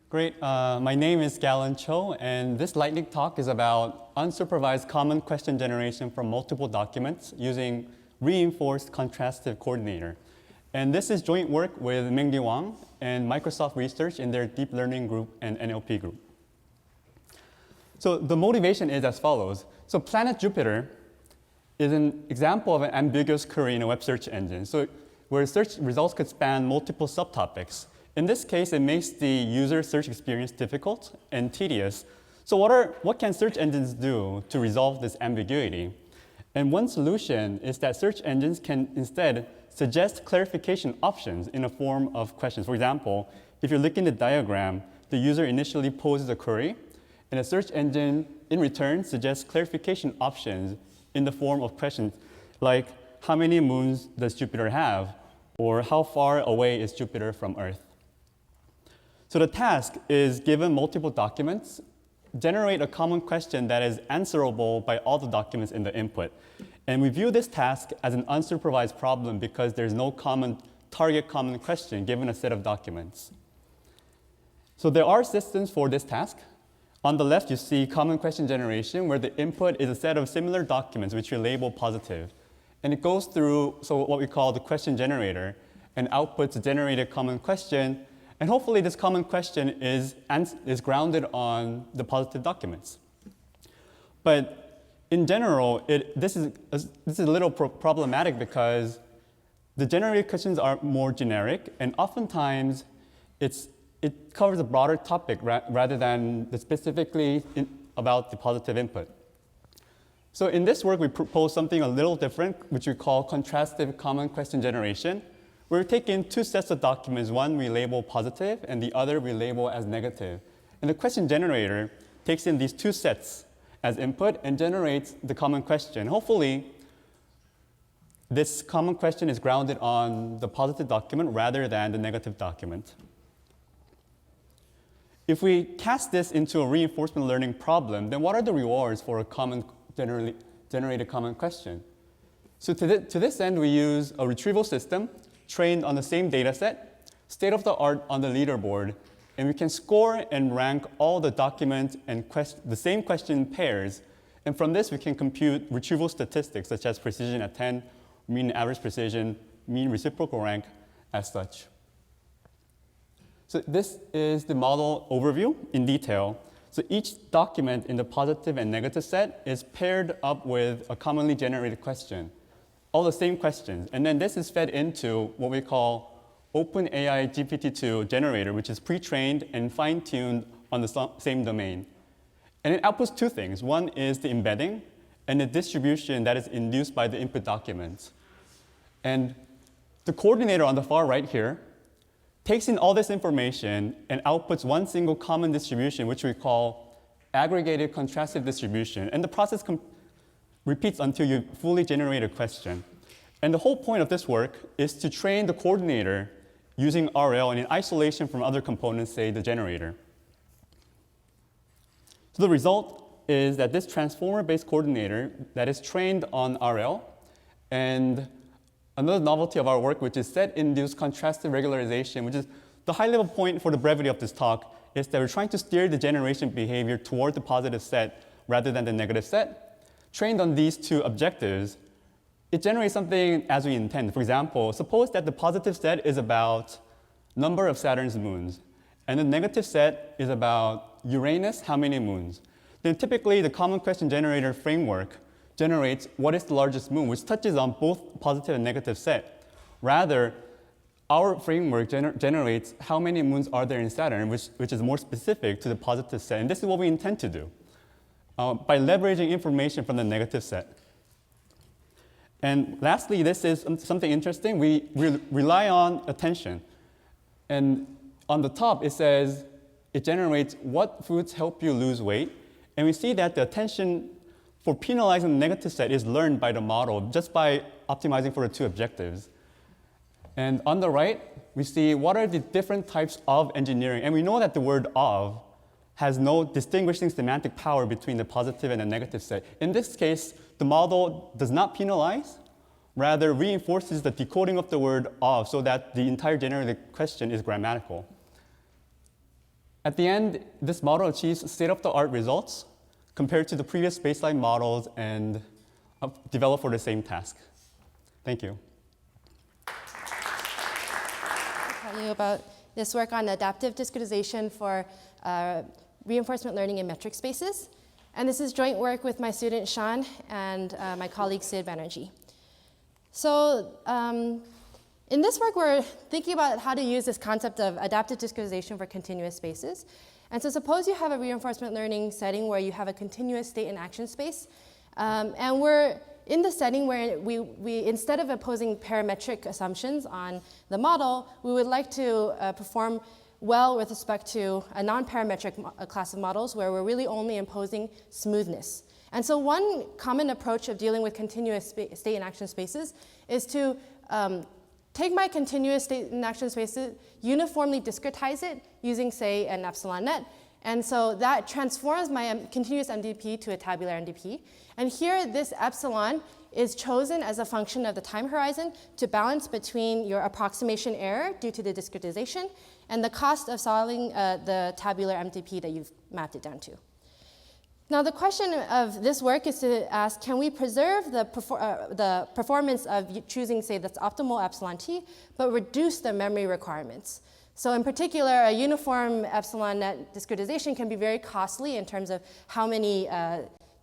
Great. My name is Galen Cho, and this lightning talk is about unsupervised common question generation from multiple documents using reinforced contrastive coordinator. And this is joint work with Mingdi Wang and Microsoft Research in their deep learning group and NLP group. So the motivation is as follows. So planet Jupiter is an example of an ambiguous query in a web search engine, so where search results could span multiple subtopics. In this case, it makes the user search experience difficult and tedious. So what can search engines do to resolve this ambiguity? And one solution is that search engines can instead suggest clarification options in a form of questions. For example, if you look in the diagram, the user initially poses a query, and a search engine in return suggests clarification options in the form of questions like, how many moons does Jupiter have? Or how far away is Jupiter from Earth? So the task is, given multiple documents, generate a common question that is answerable by all the documents in the input. And we view this task as an unsupervised problem because there's no target common question given a set of documents. So there are systems for this task. On the left, you see common question generation, where the input is a set of similar documents which we label positive. And it goes through what we call the question generator and outputs a generated common question. And hopefully this common question is grounded on the positive documents. But in general, this is a little problematic because the generated questions are more generic, and oftentimes it covers a broader topic rather than specifically about the positive input. So in this work, we propose something a little different, which we call contrastive common question generation. We're taking two sets of documents. One we label positive, and the other we label as negative. And the question generator takes in these two sets as input and generates the common question. Hopefully, this common question is grounded on the positive document rather than the negative document. If we cast this into a reinforcement learning problem, then what are the rewards for a generated common question? So to this end, we use a retrieval system trained on the same data set, state of the art on the leaderboard, and we can score and rank all the documents and the same question pairs. And from this, we can compute retrieval statistics such as precision at 10, mean average precision, mean reciprocal rank as such. So this is the model overview in detail. So each document in the positive and negative set is paired up with a commonly generated question, all the same questions. And then this is fed into what we call OpenAI GPT-2 generator, which is pre-trained and fine-tuned on the same domain. And it outputs two things. One is the embedding and the distribution that is induced by the input documents. And the coordinator on the far right here takes in all this information and outputs one single common distribution, which we call aggregated contrastive distribution. And the process repeats until you fully generate a question. And the whole point of this work is to train the coordinator using RL and in isolation from other components, say the generator. So the result is that this transformer-based coordinator that is trained on RL, and another novelty of our work, which is set-induced contrastive regularization, which is the high-level point for the brevity of this talk, is that we're trying to steer the generation behavior toward the positive set rather than the negative set. Trained on these two objectives, it generates something as we intend. For example, suppose that the positive set is about number of Saturn's moons, and the negative set is about Uranus, how many moons. Then typically, the common question generator framework generates what is the largest moon, which touches on both positive and negative set. Rather, our framework generates how many moons are there in Saturn, which is more specific to the positive set. And this is what we intend to do by leveraging information from the negative set. And lastly, this is something interesting. We rely on attention. And on the top, it says it generates what foods help you lose weight. And we see that the attention for penalizing the negative set is learned by the model just by optimizing for the two objectives. And on the right, we see what are the different types of engineering. And we know that the word of has no distinguishing semantic power between the positive and the negative set. In this case, the model does not penalize, rather reinforces the decoding of the word of so that the entire generated question is grammatical. At the end, this model achieves state-of-the-art results compared to the previous baseline models and developed for the same task. Thank you. I'll tell you about this work on adaptive discretization for reinforcement learning in metric spaces. And this is joint work with my student Sean and my colleague Sid Banerjee. So in this work, we're thinking about how to use this concept of adaptive discretization for continuous spaces. And so suppose you have a reinforcement learning setting where you have a continuous state and action space. And we're in the setting where we instead of imposing parametric assumptions on the model, we would like to perform well with respect to a non-parametric class of models where we're really only imposing smoothness. And so one common approach of dealing with continuous state and action spaces is to take my continuous state and action spaces, uniformly discretize it using, say, an epsilon net. And so that transforms my continuous MDP to a tabular MDP. And here, this epsilon is chosen as a function of the time horizon to balance between your approximation error due to the discretization and the cost of solving the tabular MDP that you've mapped it down to. Now, the question of this work is to ask, can we preserve the performance of choosing, say, this optimal epsilon t, but reduce the memory requirements? So in particular, a uniform epsilon net discretization can be very costly in terms of how many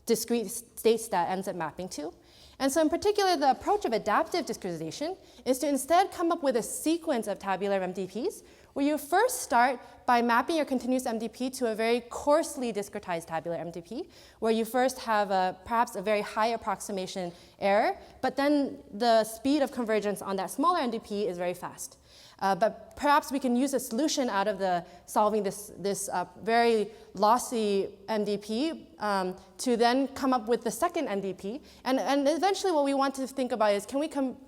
discrete states that ends up mapping to. And so in particular, the approach of adaptive discretization is to instead come up with a sequence of tabular MDPs where you first start by mapping your continuous MDP to a very coarsely discretized tabular MDP, where you first have perhaps a very high approximation error, but then the speed of convergence on that smaller MDP is very fast. But perhaps we can use a solution out of solving this very lossy MDP to then come up with the second MDP. And eventually what we want to think about is, can we come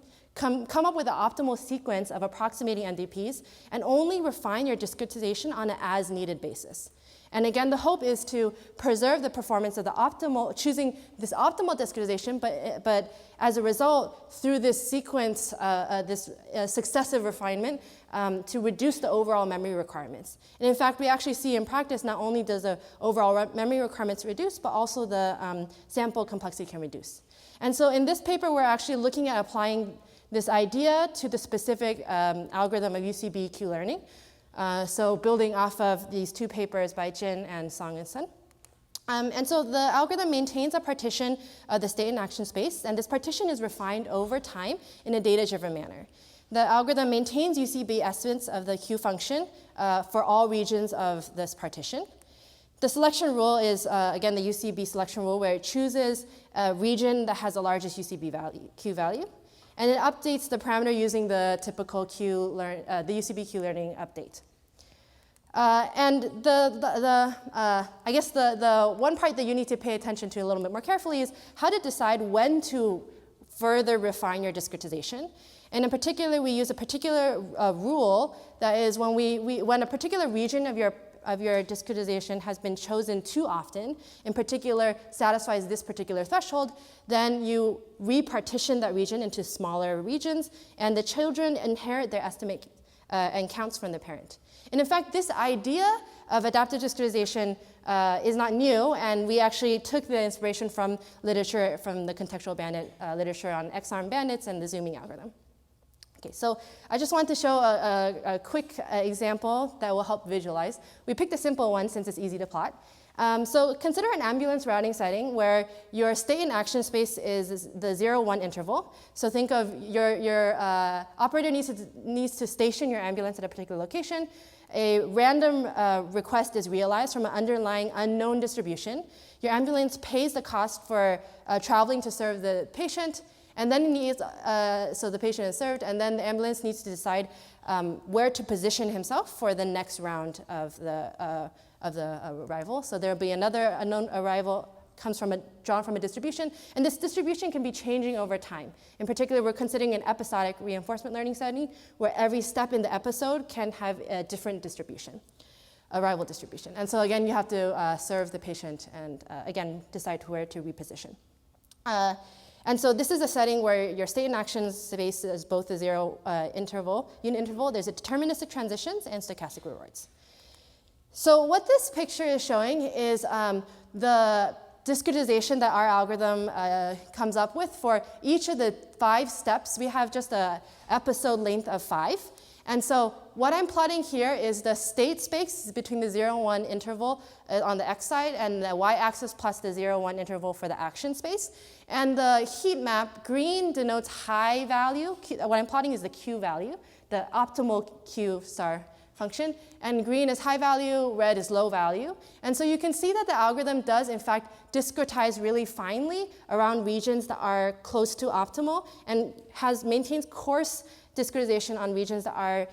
up with an optimal sequence of approximating MDPs and only refine your discretization on an as-needed basis. And again, the hope is to preserve the performance of the optimal, choosing this optimal discretization, but as a result, through this sequence, this successive refinement, to reduce the overall memory requirements. And in fact, we actually see in practice, not only does the overall memory requirements reduce, but also the sample complexity can reduce. And so in this paper, we're actually looking at applying this idea to the specific algorithm of UCB Q-learning. So building off of these two papers by Jin and Song and Sun. And so the algorithm maintains a partition of the state and action space, and this partition is refined over time in a data-driven manner. The algorithm maintains UCB estimates of the Q function for all regions of this partition. The selection rule is, again, the UCB selection rule, where it chooses a region that has the largest UCB Q value. And it updates the parameter using the typical the UCB Q-learning update. And I guess the one part that you need to pay attention to a little bit more carefully is how to decide when to further refine your discretization. And in particular, we use a particular rule that is when a particular region of your discretization has been chosen too often, in particular satisfies this particular threshold, then you repartition that region into smaller regions, and the children inherit their estimate and counts from the parent. And in fact, this idea of adaptive discretization is not new, and we actually took the inspiration from literature, from the contextual bandit literature on X-arm bandits and the zooming algorithm. Okay, so I just want to show a quick example that will help visualize. We picked a simple one since it's easy to plot. So consider an ambulance routing setting where your state and action space is the 0-1 interval. So think of your operator needs to station your ambulance at a particular location. A random request is realized from an underlying unknown distribution. Your ambulance pays the cost for traveling to serve the patient, and then so the patient is served, and then the ambulance needs to decide where to position himself for the next round of the arrival. So there'll be another unknown arrival drawn from a distribution, and this distribution can be changing over time. In particular, we're considering an episodic reinforcement learning setting where every step in the episode can have a different distribution, arrival distribution. And so again, you have to serve the patient and again, decide where to reposition. And so this is a setting where your state and action space is both a unit interval. There's a deterministic transitions and stochastic rewards. So what this picture is showing is the discretization that our algorithm comes up with for each of the 5 steps. We have just an episode length of 5. And so what I'm plotting here is the state space between the 0 and 1 interval on the x side, and the y-axis plus the 0, 1 interval for the action space. And the heat map, green denotes high value. What I'm plotting is the Q value, the optimal Q star function. And green is high value, red is low value. And so you can see that the algorithm does, in fact, discretize really finely around regions that are close to optimal and maintains coarse discretization on regions that are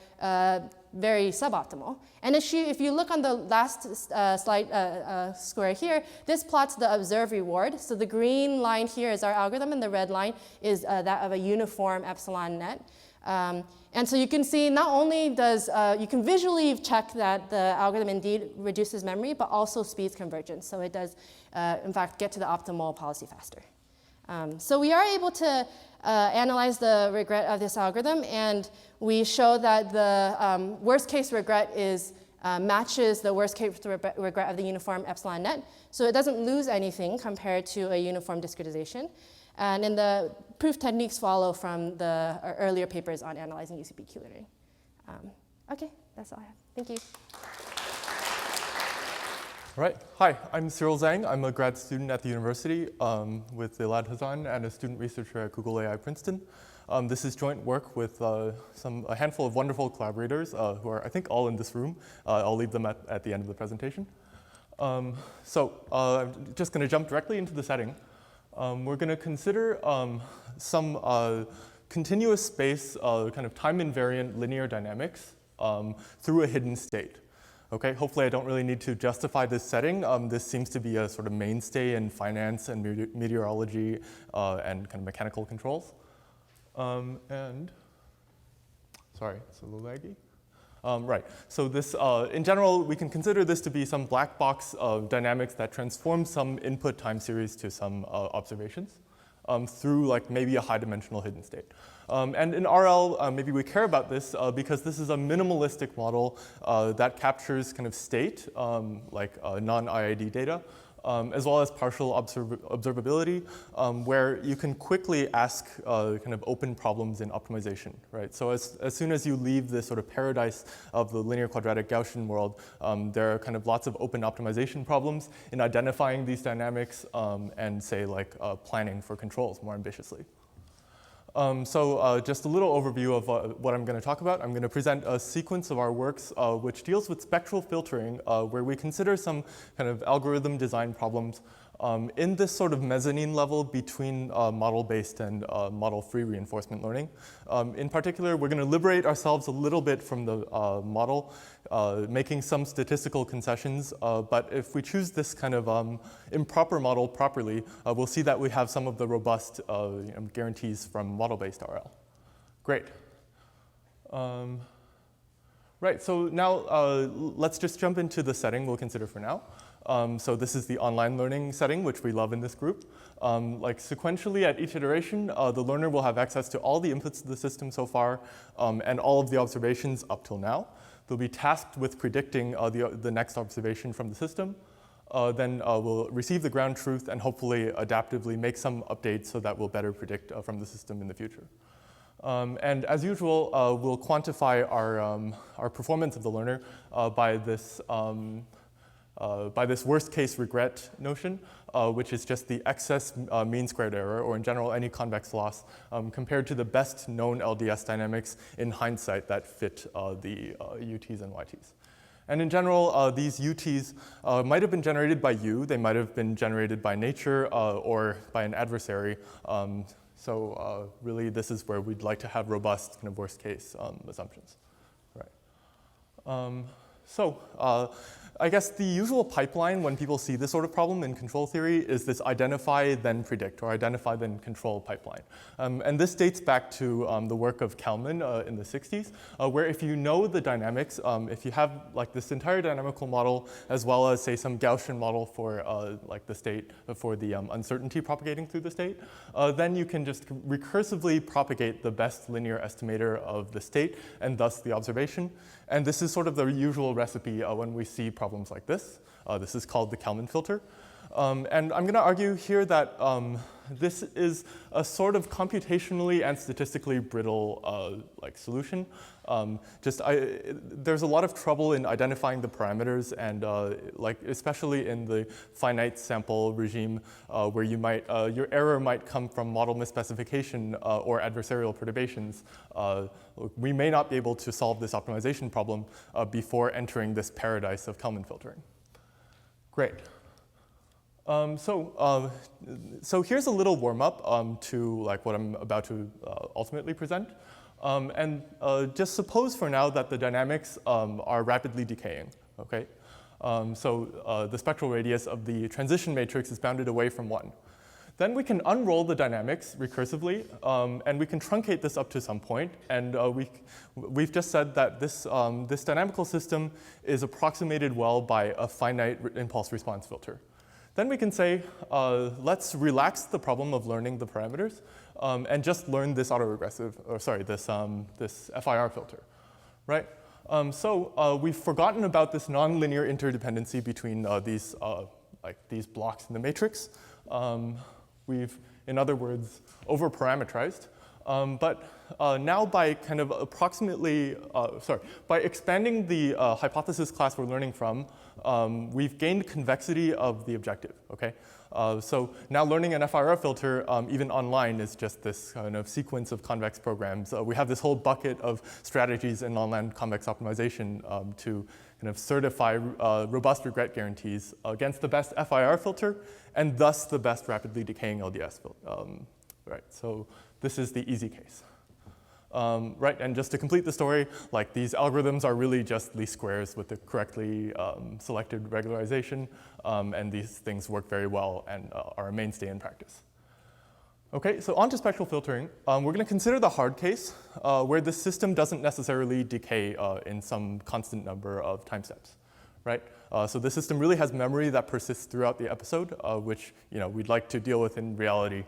very suboptimal. And if you look on the last slide square here, this plots the observed reward. So the green line here is our algorithm, and the red line is that of a uniform epsilon net. And so you can see not only does, you can visually check that the algorithm indeed reduces memory, but also speeds convergence. So it does, in fact, get to the optimal policy faster. So we are able to analyze the regret of this algorithm, and we show that the worst case regret matches the worst case regret of the uniform epsilon net. So it doesn't lose anything compared to a uniform discretization. And then the proof techniques follow from the earlier papers on analyzing UCP-Q learning. OK, that's all I have. Thank you. All right. Hi, I'm Cyril Zhang. I'm a grad student at the university with Elad Hazan and a student researcher at Google AI Princeton. This is joint work with a handful of wonderful collaborators who are, I think, all in this room. I'll leave them at the end of the presentation. I'm just going to jump directly into the setting. We're going to consider some continuous space, kind of time-invariant linear dynamics through a hidden state. Okay, hopefully I don't really need to justify this setting. This seems to be a sort of mainstay in finance and meteorology and kind of mechanical controls. Sorry, it's a little laggy. Right, so this, in general, we can consider this to be some black box of dynamics that transform some input time series to some observations through like maybe a high dimensional hidden state. And in RL, maybe we care about this because this is a minimalistic model that captures kind of state, like non-IID data, as well as partial observability, where you can quickly ask kind of open problems in optimization, right? So as soon as you leave this sort of paradise of the linear quadratic Gaussian world, there are kind of lots of open optimization problems in identifying these dynamics and say like planning for controls more ambitiously. Just a little overview of what I'm going to talk about. I'm going to present a sequence of our works which deals with spectral filtering, where we consider some kind of algorithm design problems in this sort of mezzanine level between model-based and model-free reinforcement learning. In particular, we're going to liberate ourselves a little bit from the model, making some statistical concessions. But if we choose this kind of improper model properly, we'll see that we have some of the robust guarantees from model-based RL. Great. Right, so now let's just jump into the setting we'll consider for now. So this is the online learning setting, which we love in this group. Like sequentially at each iteration, the learner will have access to all the inputs of the system so far and all of the observations up till now. They'll be tasked with predicting the next observation from the system. Then we'll receive the ground truth and hopefully adaptively make some updates so that we'll better predict from the system in the future. And as usual, we'll quantify our performance of the learner by this worst case regret notion, which is just the excess mean squared error, or in general any convex loss, compared to the best known LDS dynamics in hindsight that fit the UTs and YTs. And in general, these UTs might have been generated by you, they might have been generated by nature or by an adversary. So really this is where we'd like to have robust kind of worst case assumptions. Right. I guess the usual pipeline when people see this sort of problem in control theory is this identify then predict, or identify then control pipeline. And this dates back to the work of Kalman in the 60s, where if you know the dynamics, if you have like this entire dynamical model, as well as say some Gaussian model for like the state, for the uncertainty propagating through the state, then you can just recursively propagate the best linear estimator of the state, and thus the observation. And this is sort of the usual recipe when we see problems like this. This is called the Kalman filter. And I'm going to argue here that this is a sort of computationally and statistically brittle solution. There's a lot of trouble in identifying the parameters, and especially in the finite sample regime, where your error might come from model misspecification or adversarial perturbations. We may not be able to solve this optimization problem before entering this paradise of Kalman filtering. Great. So here's a little warm-up to what I'm about to ultimately present. Just suppose for now that the dynamics are rapidly decaying, okay? The spectral radius of the transition matrix is bounded away from 1. Then we can unroll the dynamics recursively, and we can truncate this up to some point. And we've just said that this dynamical system is approximated well by a finite impulse response filter. Then we can say, let's relax the problem of learning the parameters and just learn this this FIR filter, right? We've forgotten about this nonlinear interdependency between these blocks in the matrix. We've, in other words, overparametrized. But now by kind of by expanding the hypothesis class we're learning from, we've gained convexity of the objective, okay? So now learning an FIR filter, even online, is just this kind of sequence of convex programs. We have this whole bucket of strategies in nonlinear convex optimization to kind of certify robust regret guarantees against the best FIR filter, and thus the best rapidly decaying LDS filter, right? So this is the easy case. Right, and just to complete the story, these algorithms are really just least squares with the correctly selected regularization, and these things work very well and are a mainstay in practice. Okay, so on to spectral filtering. We're going to consider the hard case, where the system doesn't necessarily decay in some constant number of time steps, right? So the system really has memory that persists throughout the episode, which we'd like to deal with in reality.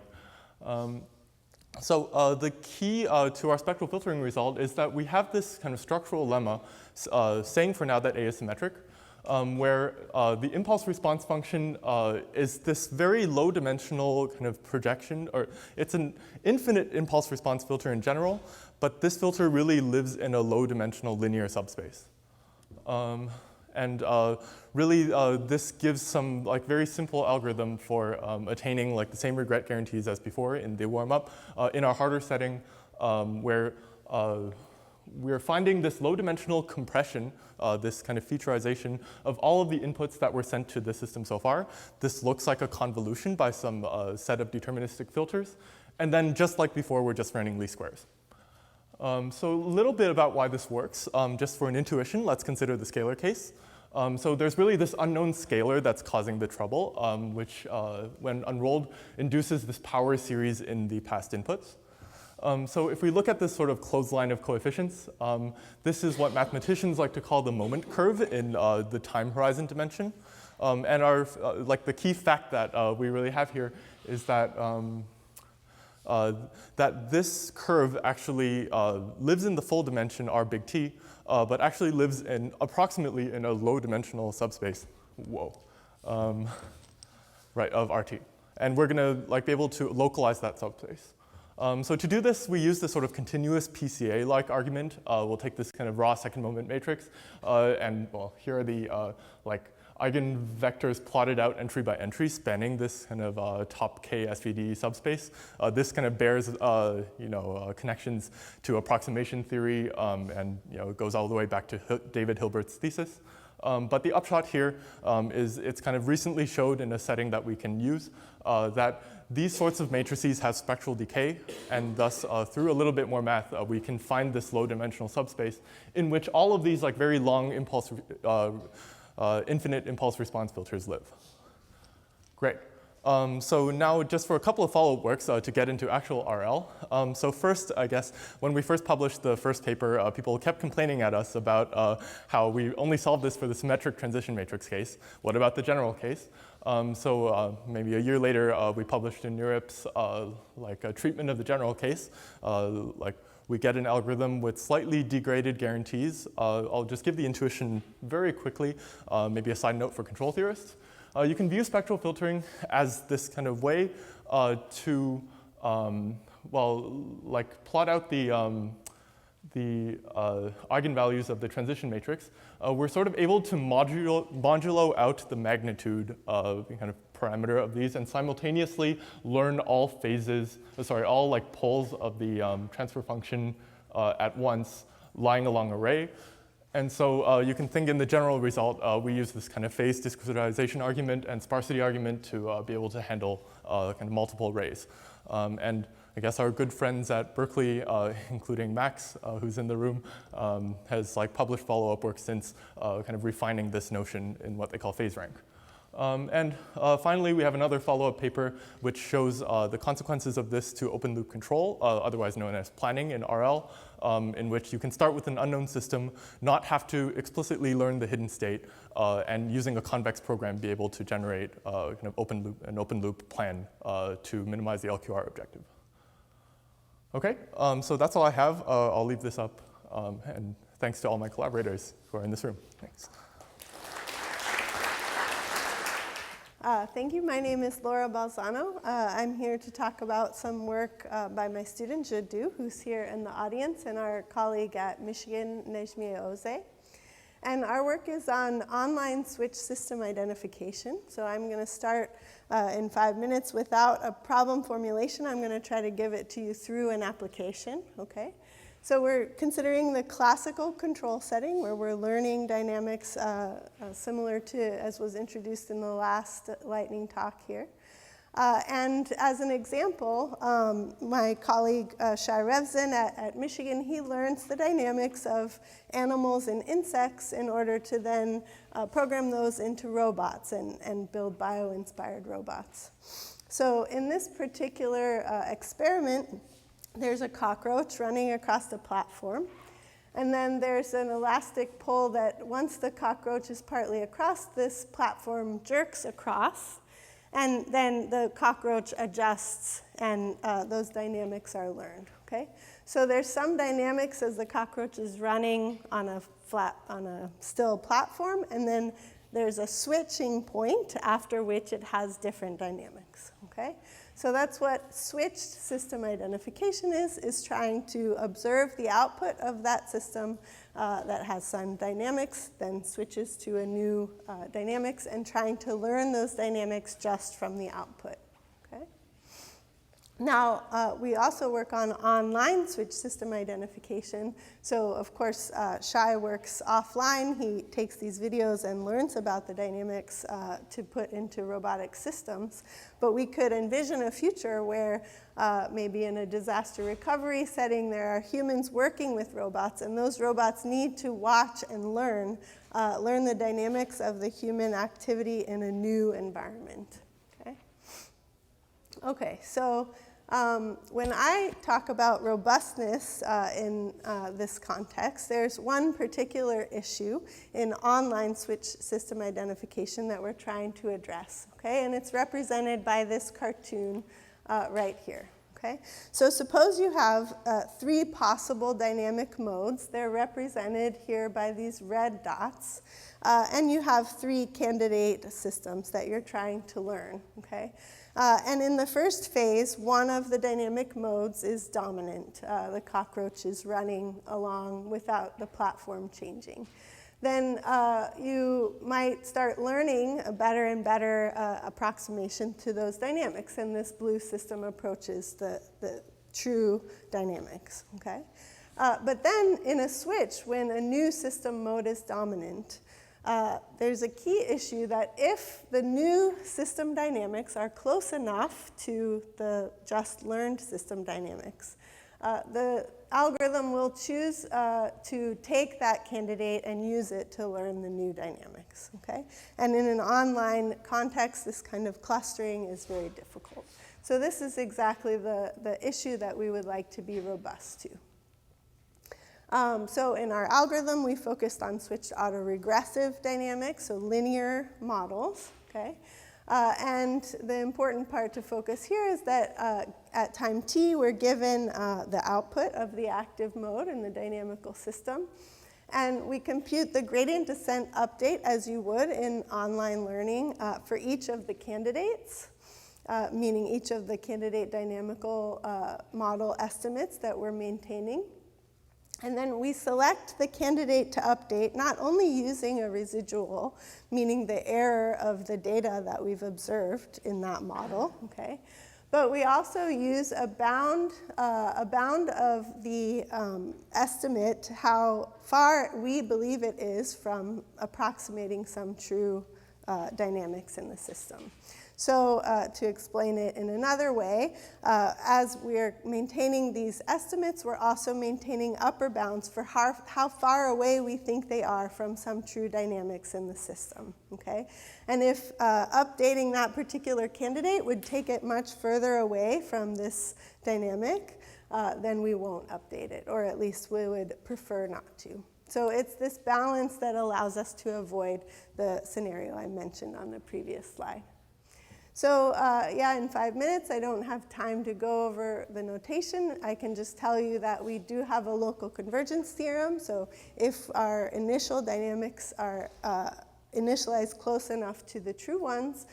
The key to our spectral filtering result is that we have this kind of structural lemma saying for now that A is symmetric, where the impulse response function is this very low dimensional kind of projection, or it's an infinite impulse response filter in general, but this filter really lives in a low dimensional linear subspace. This gives some very simple algorithm for attaining the same regret guarantees as before in the warm-up in our harder setting, where we're finding this low-dimensional compression, this kind of featurization of all of the inputs that were sent to the system so far. This looks like a convolution by some set of deterministic filters, and then just like before, we're just running least squares. So a little bit about why this works. Just for an intuition, let's consider the scalar case. So there's really this unknown scalar that's causing the trouble, which, when unrolled, induces this power series in the past inputs. So if we look at this sort of clothesline of coefficients, this is what mathematicians like to call the moment curve in the time horizon dimension. And our the key fact that we really have here is that that this curve actually lives in the full dimension R big T, but actually lives approximately in a low-dimensional subspace, of RT. And we're going to be able to localize that subspace. So to do this, we use this sort of continuous PCA-like argument. We'll take this kind of raw second moment matrix, and here are the eigenvectors plotted out entry by entry, spanning this kind of top K SVD subspace. This kind of bears connections to approximation theory, and goes all the way back to David Hilbert's thesis. But the upshot here is it's kind of recently showed in a setting that we can use that these sorts of matrices have spectral decay, and thus through a little bit more math, we can find this low-dimensional subspace in which all of these very long impulse infinite impulse response filters live. Great. So now just for a couple of follow-up works to get into actual RL. So first, I guess, when we first published the first paper, people kept complaining at us about how we only solved this for the symmetric transition matrix case. What about the general case? Maybe a year later, we published in Europe's a treatment of the general case, we get an algorithm with slightly degraded guarantees. I'll just give the intuition very quickly, maybe a side note for control theorists. You can view spectral filtering as this kind of way to, well, like plot out the eigenvalues of the transition matrix. We're sort of able to modulo out the magnitude kind of parameter of these and simultaneously learn all phases, all like poles of the transfer function at once lying along array. And so you can think in the general result, we use this kind of phase discretization argument and sparsity argument to be able to handle kind of multiple arrays. And I guess our good friends at Berkeley, including Max, who's in the room, has like published follow-up work since kind of refining this notion in what they call phase rank. And finally, we have another follow-up paper which shows the consequences of this to open loop control, otherwise known as planning in RL, in which you can start with an unknown system, not have to explicitly learn the hidden state, and using a convex program be able to generate kind of an open loop plan to minimize the LQR objective. Okay, so that's all I have. I'll leave this up, and thanks to all my collaborators who are in this room. Thanks. Thank you. My name is Laura Balzano. I'm here to talk about some work by my student, Jadu, who's here in the audience, and our colleague at Michigan, Nejmiye Oze. And our work is on online switch system identification. So I'm going to start in 5 minutes without a problem formulation. I'm going to try to give it to you through an application, okay? So we're considering the classical control setting where we're learning dynamics similar to as was introduced in the last lightning talk here. And as an example, my colleague Shai Revzin at Michigan, he learns the dynamics of animals and insects in order to then program those into robots and build bio-inspired robots. So in this particular experiment, there's a cockroach running across the platform. And then there's an elastic pole that once the cockroach is partly across, this platform jerks across. And then the cockroach adjusts, and those dynamics are learned, okay? So there's some dynamics as the cockroach is running on a still platform, and then there's a switching point after which it has different dynamics, okay? So that's what switched system identification is trying to observe the output of that system that has some dynamics, then switches to a new dynamics, and trying to learn those dynamics just from the output, okay? Now, we also work on online switch system identification. So, of course, Shai works offline. He takes these videos and learns about the dynamics to put into robotic systems. But we could envision a future where maybe in a disaster recovery setting, there are humans working with robots, and those robots need to watch and learn the dynamics of the human activity in a new environment, okay? Okay, so when I talk about robustness in this context, there's one particular issue in online switch system identification that we're trying to address, okay? And it's represented by this cartoon right here, okay? So suppose you have 3 possible dynamic modes. They're represented here by these red dots. And you have 3 candidate systems that you're trying to learn, okay? And in the first phase, one of the dynamic modes is dominant. The cockroach is running along without the platform changing. Then you might start learning a better and better approximation to those dynamics, and this blue system approaches the true dynamics, okay? But then in a switch, when a new system mode is dominant, there's a key issue that if the new system dynamics are close enough to the just learned system dynamics, the algorithm will choose to take that candidate and use it to learn the new dynamics, okay? And in an online context, this kind of clustering is very difficult. So this is exactly the issue that we would like to be robust to. So in our algorithm, we focused on switched autoregressive dynamics, so linear models, okay? And the important part to focus here is that at time t, we're given the output of the active mode in the dynamical system. And we compute the gradient descent update as you would in online learning for each of the candidates, meaning each of the candidate dynamical model estimates that we're maintaining. And then we select the candidate to update, not only using a residual, meaning the error of the data that we've observed in that model, okay? But we also use a bound of the estimate, how far we believe it is from approximating some true dynamics in the system. So to explain it in another way, as we're maintaining these estimates, we're also maintaining upper bounds for how far away we think they are from some true dynamics in the system, okay? And if updating that particular candidate would take it much further away from this dynamic, then we won't update it, or at least we would prefer not to. So it's this balance that allows us to avoid the scenario I mentioned on the previous slide. So yeah, in 5 minutes, I don't have time to go over the notation. I can just tell you that we do have a local convergence theorem. So if our initial dynamics are initialized close enough to the true ones,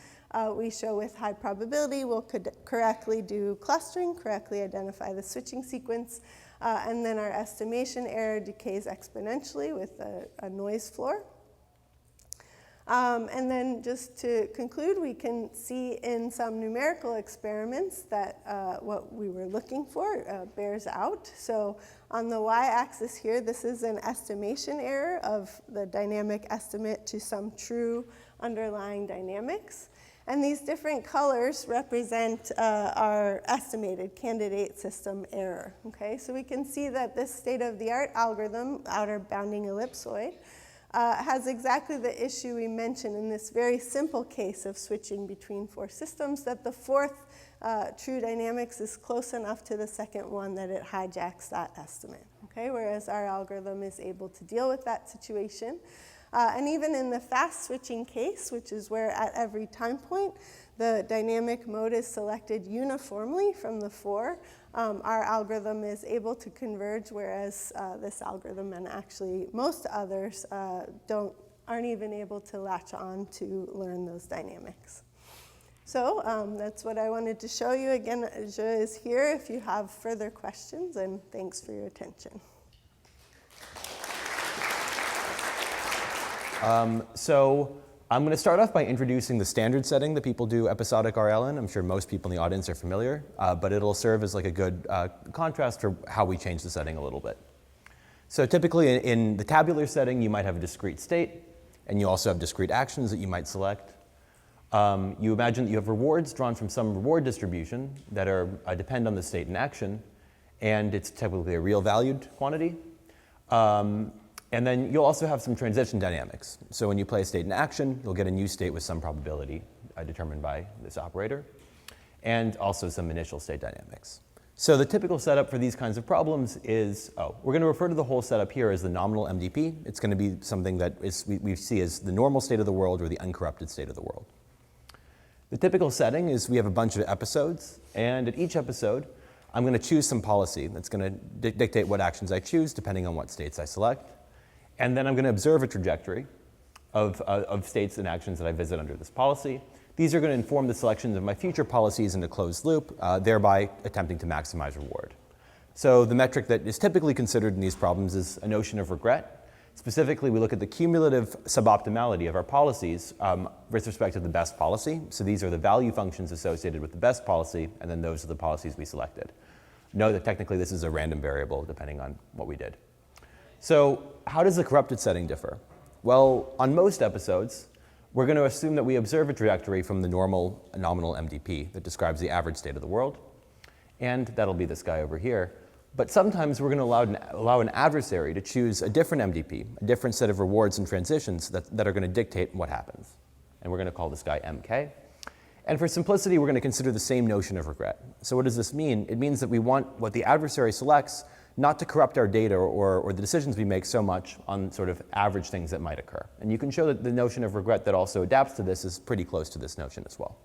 we show with high probability we'll correctly do clustering, correctly identify the switching sequence, and then our estimation error decays exponentially with a noise floor. And then just to conclude, we can see in some numerical experiments that what we were looking for bears out. So on the y-axis here, this is an estimation error of the dynamic estimate to some true underlying dynamics. And these different colors represent our estimated candidate system error. Okay? So we can see that this state-of-the-art algorithm, outer bounding ellipsoid, has exactly the issue we mentioned in this very simple case of switching between four systems, that the fourth true dynamics is close enough to the second one that it hijacks that estimate, okay? Whereas our algorithm is able to deal with that situation. And even in the fast switching case, which is where at every time point the dynamic mode is selected uniformly from the four, our algorithm is able to converge, whereas this algorithm and actually most others aren't even able to latch on to learn those dynamics. So that's what I wanted to show you. Again, Je is here if you have further questions, and thanks for your attention. So I'm going to start off by introducing the standard setting that people do episodic RL in. I'm sure most people in the audience are familiar, but it'll serve as like a good contrast for how we change the setting a little bit. So typically in the tabular setting, you might have a discrete state, and you also have discrete actions that you might select. You imagine that you have rewards drawn from some reward distribution that are depend on the state and action, and it's typically a real valued quantity. And then you'll also have some transition dynamics. So when you play a state in action, you'll get a new state with some probability determined by this operator, and also some initial state dynamics. So the typical setup for these kinds of problems is, we're going to refer to the whole setup here as the nominal MDP. It's going to be something that we see as the normal state of the world or the uncorrupted state of the world. The typical setting is we have a bunch of episodes, and at each episode, I'm going to choose some policy that's going to dictate what actions I choose depending on what states I select. And then I'm going to observe a trajectory of states and actions that I visit under this policy. These are going to inform the selections of my future policies in a closed loop, thereby attempting to maximize reward. So the metric that is typically considered in these problems is a notion of regret. Specifically, we look at the cumulative suboptimality of our policies with respect to the best policy. So these are the value functions associated with the best policy, and then those are the policies we selected. Note that technically this is a random variable depending on what we did. So how does the corrupted setting differ? Well, on most episodes, we're going to assume that we observe a trajectory from the normal nominal MDP that describes the average state of the world, and that'll be this guy over here. But sometimes we're going to allow an adversary to choose a different MDP, a different set of rewards and transitions that are going to dictate what happens. And we're going to call this guy MK. And for simplicity, we're going to consider the same notion of regret. So what does this mean? It means that we want what the adversary selects not to corrupt our data or the decisions we make so much on sort of average things that might occur. And you can show that the notion of regret that also adapts to this is pretty close to this notion as well.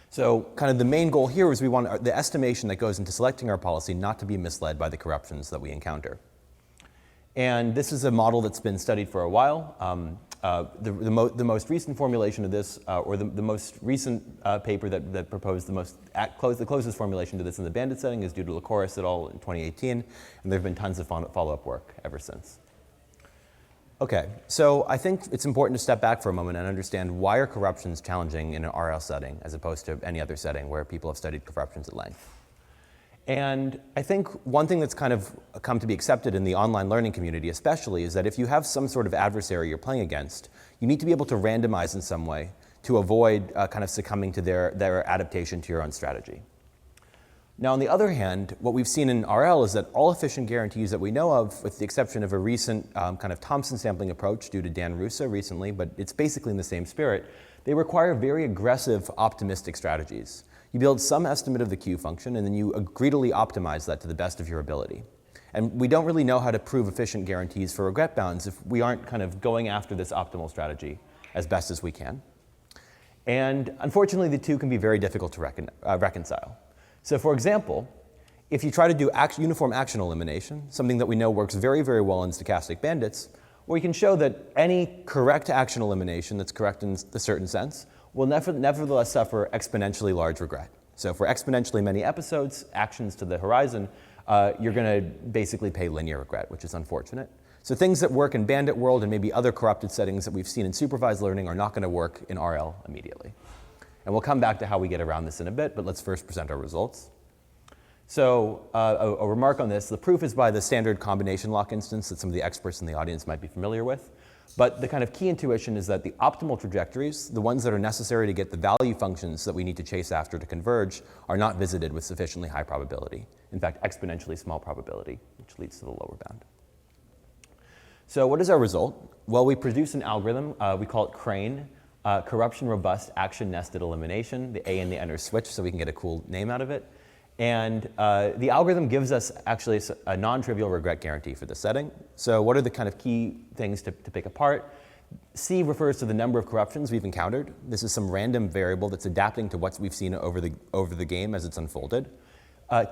So kind of the main goal here is we want the estimation that goes into selecting our policy not to be misled by the corruptions that we encounter. And this is a model that's been studied for a while. The most recent formulation of this, or the most recent paper that proposed the closest formulation to this in the bandit setting is due to Lacoris et al. In 2018, and there have been tons of follow-up work ever since. Okay, so I think it's important to step back for a moment and understand why are corruptions challenging in an RL setting as opposed to any other setting where people have studied corruptions at length. And I think one thing that's kind of come to be accepted in the online learning community especially is that if you have some sort of adversary you're playing against, you need to be able to randomize in some way to avoid kind of succumbing to their adaptation to your own strategy. Now, on the other hand, what we've seen in RL is that all efficient guarantees that we know of, with the exception of a recent kind of Thompson sampling approach due to Dan Russo recently, but it's basically in the same spirit, they require very aggressive optimistic strategies. You build some estimate of the Q function, and then you greedily optimize that to the best of your ability. And we don't really know how to prove efficient guarantees for regret bounds if we aren't kind of going after this optimal strategy as best as we can. And unfortunately, the two can be very difficult to reconcile. So for example, if you try to do uniform action elimination, something that we know works very, very well in stochastic bandits, we can show that any correct action elimination that's correct in a certain sense will nevertheless suffer exponentially large regret. So for exponentially many episodes, actions to the horizon, you're going to basically pay linear regret, which is unfortunate. So things that work in bandit world and maybe other corrupted settings that we've seen in supervised learning are not going to work in RL immediately. And we'll come back to how we get around this in a bit, but let's first present our results. So a remark on this, the proof is by the standard combination lock instance that some of the experts in the audience might be familiar with. But the kind of key intuition is that the optimal trajectories, the ones that are necessary to get the value functions that we need to chase after to converge, are not visited with sufficiently high probability. In fact, exponentially small probability, which leads to the lower bound. So what is our result? Well, we produce an algorithm, we call it CRANE, corruption robust action nested elimination. The A and the N are switched so we can get a cool name out of it. And the algorithm gives us actually a non-trivial regret guarantee for this setting. So what are the kind of key things to pick apart? C refers to the number of corruptions we've encountered. This is some random variable that's adapting to what we've seen over the game as it's unfolded.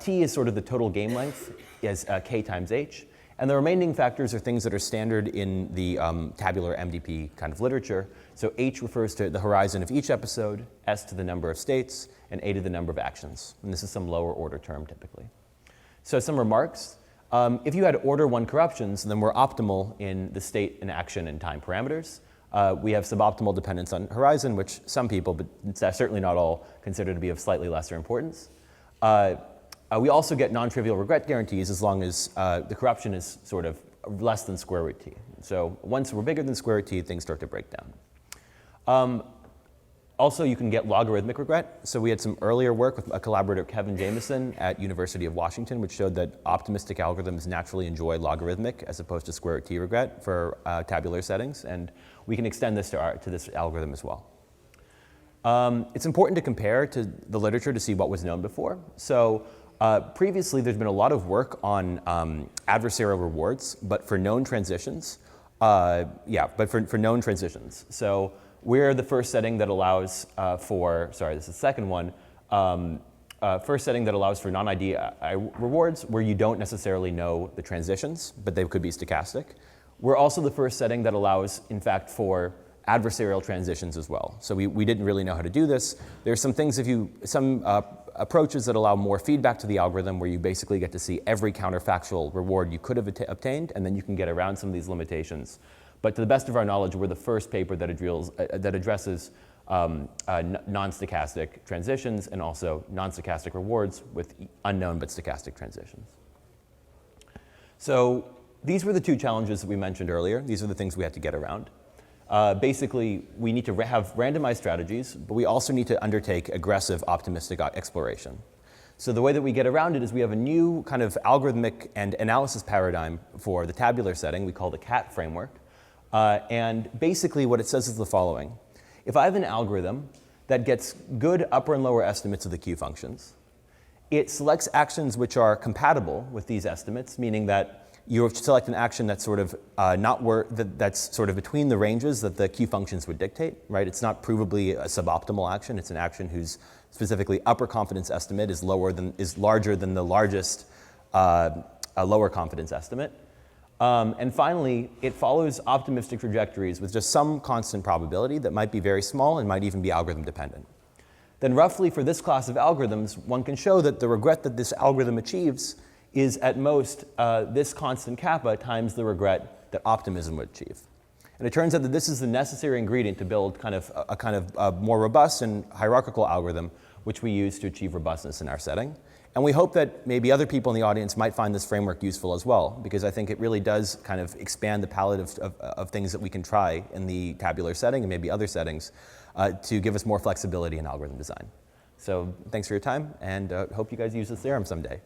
T is sort of the total game length, as K times H. And the remaining factors are things that are standard in the tabular MDP kind of literature. So H refers to the horizon of each episode, S to the number of states, and A to the number of actions. And this is some lower order term typically. So some remarks. If you had order 1 corruptions, then we're optimal in the state and action and time parameters. We have suboptimal dependence on horizon, which some people, but certainly not all, consider to be of slightly lesser importance. We also get non-trivial regret guarantees as long as the corruption is sort of less than square root t. So once we're bigger than square root t, things start to break down. Also, you can get logarithmic regret. So we had some earlier work with a collaborator, Kevin Jameson, at University of Washington, which showed that optimistic algorithms naturally enjoy logarithmic as opposed to square root t regret for tabular settings. And we can extend this to this algorithm as well. It's important to compare to the literature to see what was known before. So previously, there's been a lot of work on adversarial rewards, but for known transitions. For known transitions. So we're the first setting that allows this is the second one. First setting that allows for non-ID rewards where you don't necessarily know the transitions, but they could be stochastic. We're also the first setting that allows, in fact, for adversarial transitions as well. So we didn't really know how to do this. There's some things, approaches that allow more feedback to the algorithm where you basically get to see every counterfactual reward you could have obtained, and then you can get around some of these limitations. But to the best of our knowledge, we're the first paper that addresses non-stochastic transitions and also non-stochastic rewards with unknown but stochastic transitions. So these were the 2 challenges that we mentioned earlier. These are the things we had to get around. Basically, we need to have randomized strategies, but we also need to undertake aggressive optimistic exploration. So the way that we get around it is we have a new kind of algorithmic and analysis paradigm for the tabular setting we call the CAT framework. And basically what it says is the following. If I have an algorithm that gets good upper and lower estimates of the Q functions, It selects actions which are compatible with these estimates, meaning that you select an action that's sort of that's sort of between the ranges that the Q functions would dictate, right? It's not provably a suboptimal action. It's an action whose specifically upper confidence estimate is larger than the largest lower confidence estimate. And finally, it follows optimistic trajectories with just some constant probability that might be very small and might even be algorithm dependent. Then roughly for this class of algorithms, one can show that the regret that this algorithm achieves is at most this constant kappa times the regret that optimism would achieve. And it turns out that this is the necessary ingredient to build a more robust and hierarchical algorithm which we use to achieve robustness in our setting. And we hope that maybe other people in the audience might find this framework useful as well, because I think it really does kind of expand the palette of things that we can try in the tabular setting and maybe other settings to give us more flexibility in algorithm design. So thanks for your time, and hope you guys use this theorem someday.